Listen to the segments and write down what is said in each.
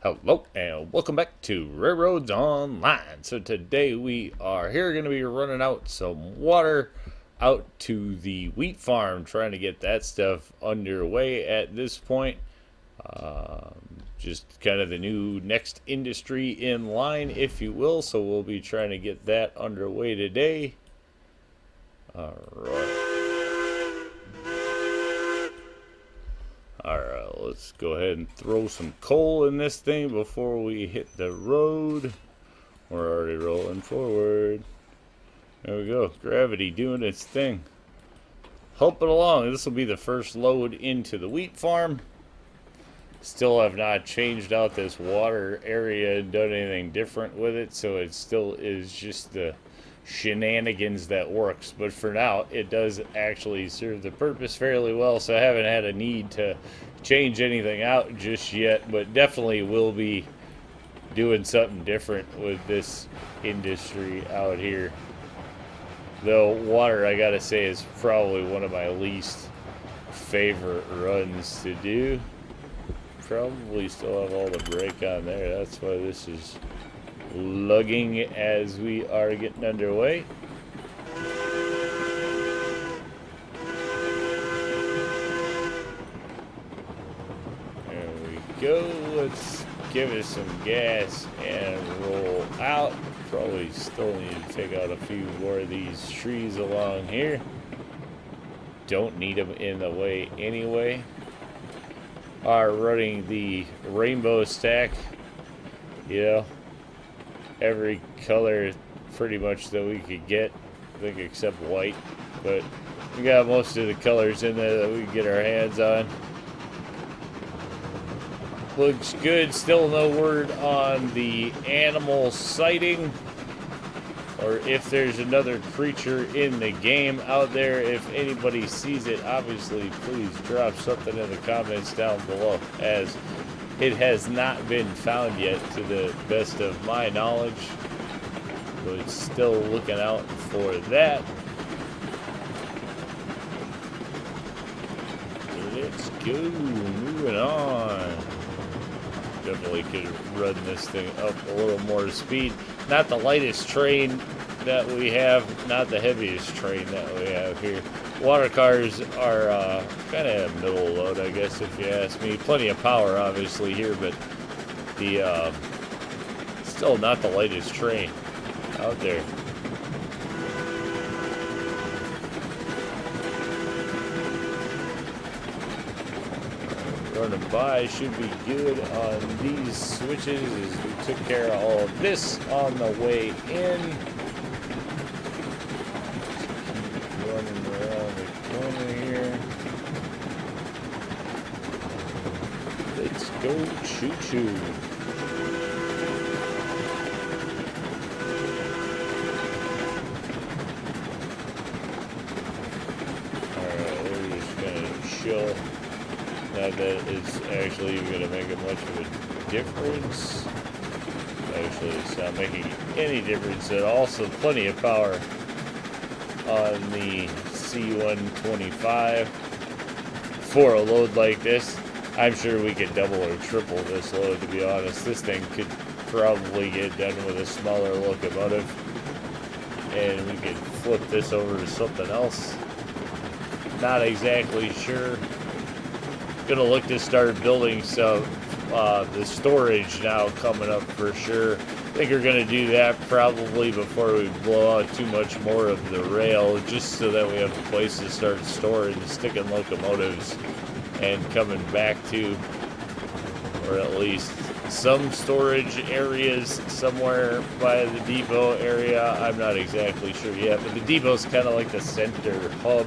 Hello and welcome back to RailRoads Online. So today we are here going to be running out some water out to the wheat farm, trying to get that stuff underway at this point. Just kind of the new next industry in line, if you will. So we'll be trying to get that underway today. All right. Alright, let's go ahead and throw some coal in this thing before we hit the road. We're already rolling forward. There we go. Gravity doing its thing. Help it along. This will be the first load into the wheat farm. Still have not changed out this water area and done anything different with it, so it still is just the shenanigans that works. But for now, it does actually serve the purpose fairly well, so I haven't had a need to change anything out just yet, but definitely will be doing something different with this industry out here. Though water, I gotta say, is probably one of my least favorite runs to do. Probably still have all the brake on there. That's why this is lugging as we are getting underway. There we go. Let's give it some gas and roll out. Probably still need to take out a few more of these trees along here. Don't need them in the way anyway. Are running the rainbow stack, every color pretty much that we could get, I think, except white, but we got most of the colors in there that we can get our hands on. Looks good. Still no word on the animal sighting, or if there's another creature in the game out there. If anybody sees it, obviously please drop something in the comments down below, as it has not been found yet to the best of my knowledge, but still looking out for that. Let's go, moving on. Definitely could run this thing up a little more speed. Not the lightest train that we have, not the heaviest train that we have here. Water cars are kind of middle load, I guess, if you ask me. Plenty of power, obviously, here, but the still not the lightest train out there. Running by should be good on these switches, as we took care of all of this on the way in. Keep running around the corner here. Let's go choo-choo. Alright, we're just gonna chill. Not that it's actually going to make much of a difference. Actually, it's not making any difference at all. So plenty of power on the C125 for a load like this. I'm sure we could double or triple this load, to be honest. This thing could probably get done with a smaller locomotive, and we could flip this over to something else. Not exactly sure. Gonna look to start building some the storage now coming up for sure. I think we're gonna do that probably before we blow out too much more of the rail, just so that we have a place to start storing, sticking locomotives and coming back to, or at least some storage areas somewhere by the depot area. I'm not exactly sure yet, but the depot's kind of like the center hub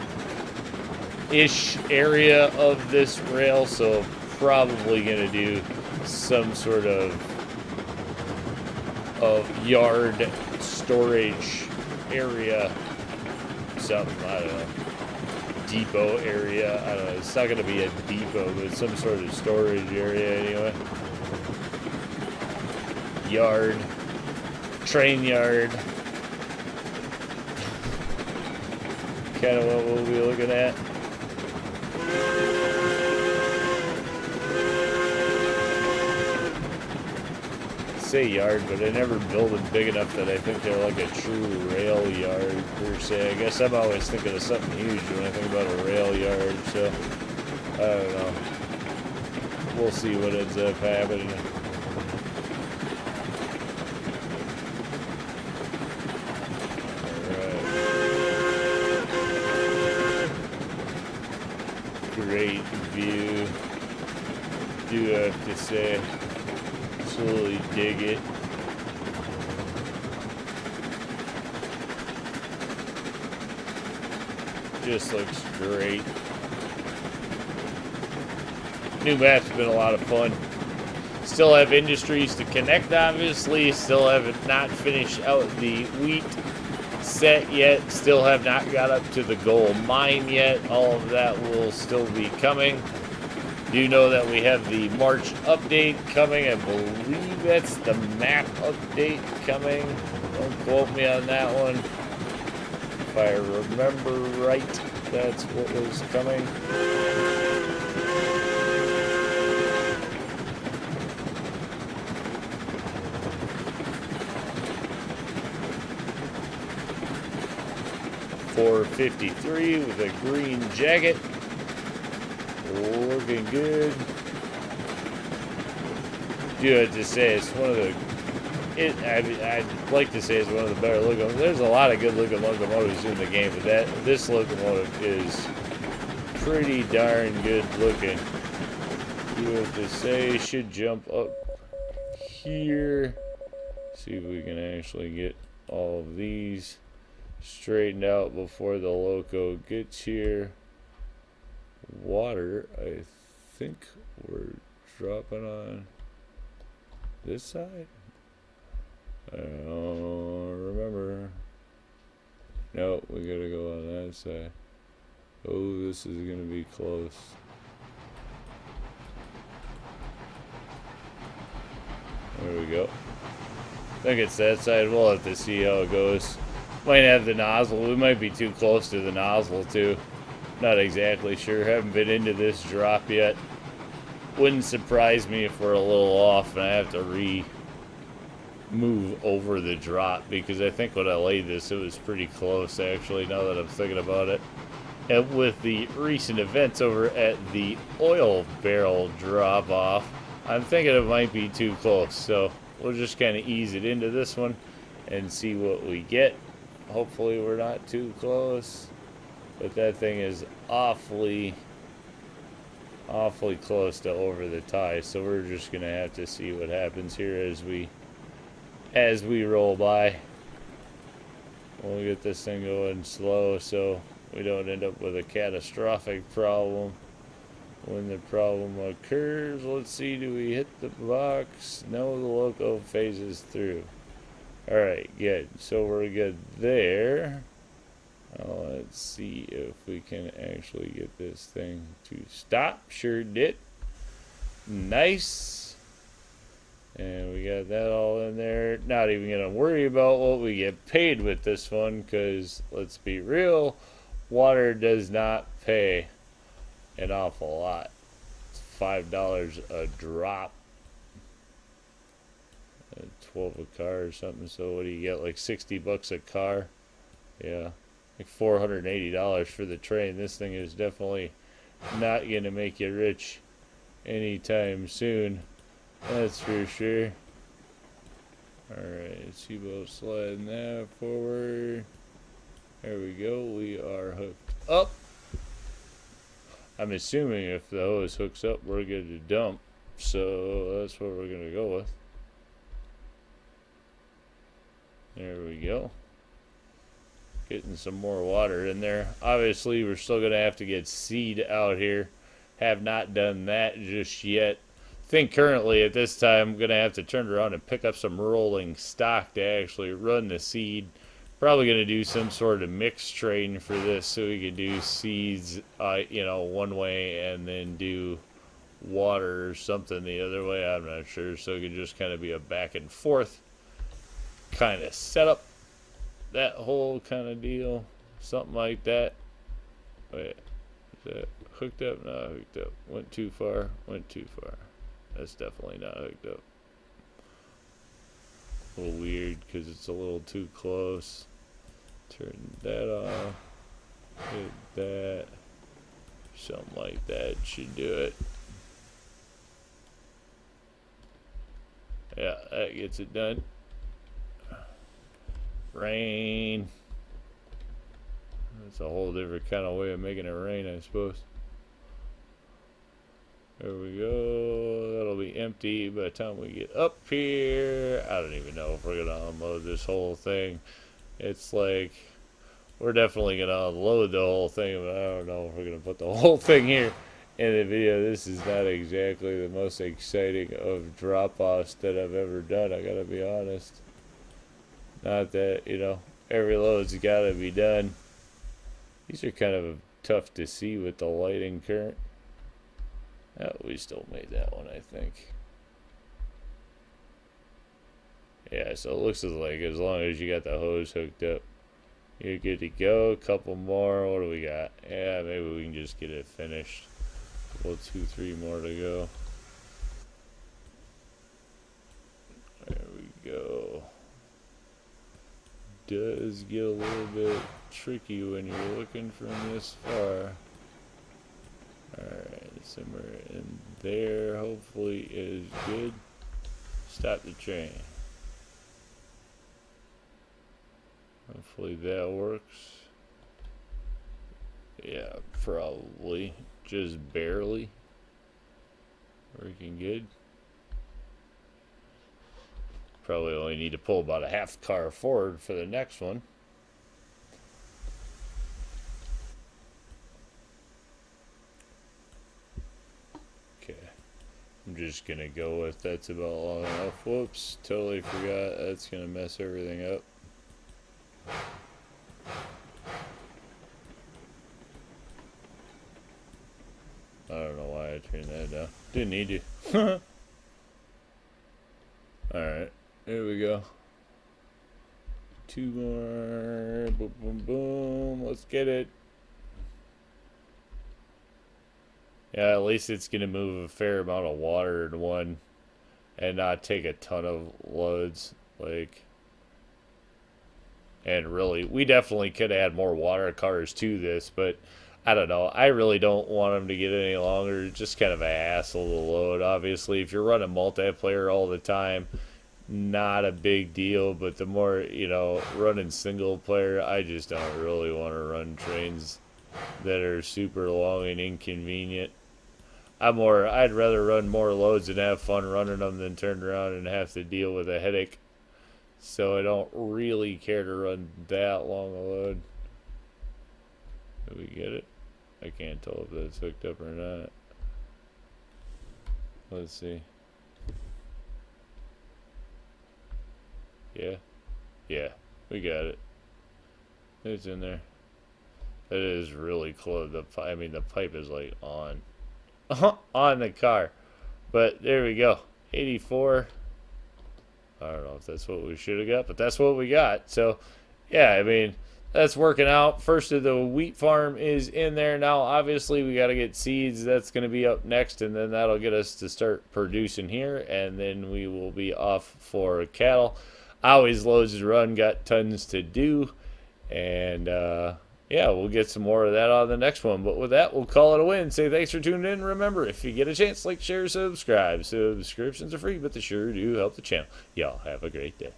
ish area of this rail, so probably gonna do some sort of yard storage area, something, I don't know, depot area, I don't know, it's not gonna be a depot, but some sort of storage area anyway. Yard, train yard, kind of what we'll be looking at. say yard, but I never build them big enough that I think they're like a true rail yard per se. I guess I'm always thinking of something huge when I think about a rail yard, so I don't know. We'll see what ends up happening. Great view, do have to say, absolutely dig it. Just looks great. New map's been a lot of fun. Still have industries to connect, obviously. Still haven't not finished out the wheat set yet. Still have not got up to the gold mine yet. All of that will still be coming. Do know that we have the March update coming. I believe that's the map update coming. Don't quote me on that one. If I remember right, that's what was coming. .453 with a green jacket. Looking good. Do have to say it's one of the. I'd like to say it's one of the better locomotives. There's a lot of good looking locomotives in the game, but this locomotive is pretty darn good looking. Do have to say should jump up here. See if we can actually get all of these straightened out before the loco gets here. Water, I think we're dropping on this side. I don't remember. No, we gotta go on that side. Oh, this is gonna be close. There we go. I think it's that side. We'll have to see how it goes. Might have the nozzle. We might be too close to the nozzle too. Not exactly sure. Haven't been into this drop yet. Wouldn't surprise me if we're a little off and I have to move over the drop, because I think when I laid this, it was pretty close actually, now that I'm thinking about it. And with the recent events over at the oil barrel drop off, I'm thinking it might be too close. So we'll just kind of ease it into this one and see what we get. Hopefully we're not too close, but that thing is awfully close to over the tie, so we're just gonna have to see what happens here as we roll by. We'll get this thing going slow so we don't end up with a catastrophic problem when the problem occurs. Let's see, do we hit the box? No, the loco phases through. Alright, good. So we're good there. Let's see if we can actually get this thing to stop. Sure did. Nice. And we got that all in there. Not even going to worry about what we get paid with this one, because let's be real, water does not pay an awful lot. It's $5 a drop. 12 a car or something. So what do you get, like 60 bucks a car? Yeah, like $480 for the train. This thing is definitely not gonna make you rich anytime soon, that's for sure. Alright, seatbelt sliding that forward. There we go, we are hooked up. I'm assuming if the hose hooks up, we're good to dump, so that's what we're gonna go with. There we go. Getting some more water in there. Obviously, we're still going to have to get seed out here. Have not done that just yet. I think currently at this time, I'm going to have to turn around and pick up some rolling stock to actually run the seed. Probably going to do some sort of mixed train for this, so we can do seeds, one way and then do water or something the other way. I'm not sure. So it can just kind of be a back and forth kind of setup, that whole kind of deal, something like that. Wait, is that hooked up? Not hooked up. Went too far. That's definitely not hooked up. A little weird because it's a little too close. Turn that off. Hit that. Something like that should do it. Yeah, that gets it done. Rain. That's a whole different kind of way of making it rain, I suppose. There we go. That'll be empty by the time we get up here. I don't even know if we're going to unload this whole thing. It's like, we're definitely going to unload the whole thing, but I don't know if we're going to put the whole thing here in the video. This is not exactly the most exciting of drop-offs that I've ever done, I got to be honest. Not that, you know, every load's got to be done. These are kind of tough to see with the lighting current. Oh, we still made that one, I think. Yeah, so it looks like as long as you got the hose hooked up, you're good to go. A couple more. What do we got? Yeah, maybe we can just get it finished. Well, 2, 3 more to go. There we go. Does get a little bit tricky when you're looking from this far. Alright, somewhere in there hopefully is good. Stop the train. Hopefully that works. Yeah, probably. Just barely. Working good. Probably only need to pull about a half car forward for the next one. Okay. I'm just going to go with that's about long enough. Whoops, totally forgot. That's going to mess everything up. I don't know why I turned that down. Didn't need to. Alright. There we go. 2 more. Boom, boom, boom. Let's get it. Yeah, at least it's going to move a fair amount of water in one and not take a ton of loads. Like, and really, we definitely could add more water cars to this, but I don't know. I really don't want them to get any longer. It's just kind of a hassle to load. Obviously, if you're running multiplayer all the time, not a big deal, but the more, you know, running single player, I just don't really want to run trains that are super long and inconvenient. I'd rather run more loads and have fun running them than turn around and have to deal with a headache. So I don't really care to run that long a load. Did we get it? I can't tell if that's hooked up or not. Let's see. Yeah. Yeah, we got it. It's in there. It is really close. The pipe is like on. On the car. But there we go. 84. I don't know if that's what we should have got, but that's what we got. So, yeah, I mean, that's working out. First of the wheat farm is in there. Now, obviously, we got to get seeds. That's going to be up next, and then that'll get us to start producing here, and then we will be off for cattle. Always loads to run, got tons to do, and yeah, we'll get some more of that on the next one. But with that, we'll call it a win. Say thanks for tuning in. Remember, if you get a chance, like, share, subscribe. Subscriptions are free, but they sure do help the channel. Y'all have a great day.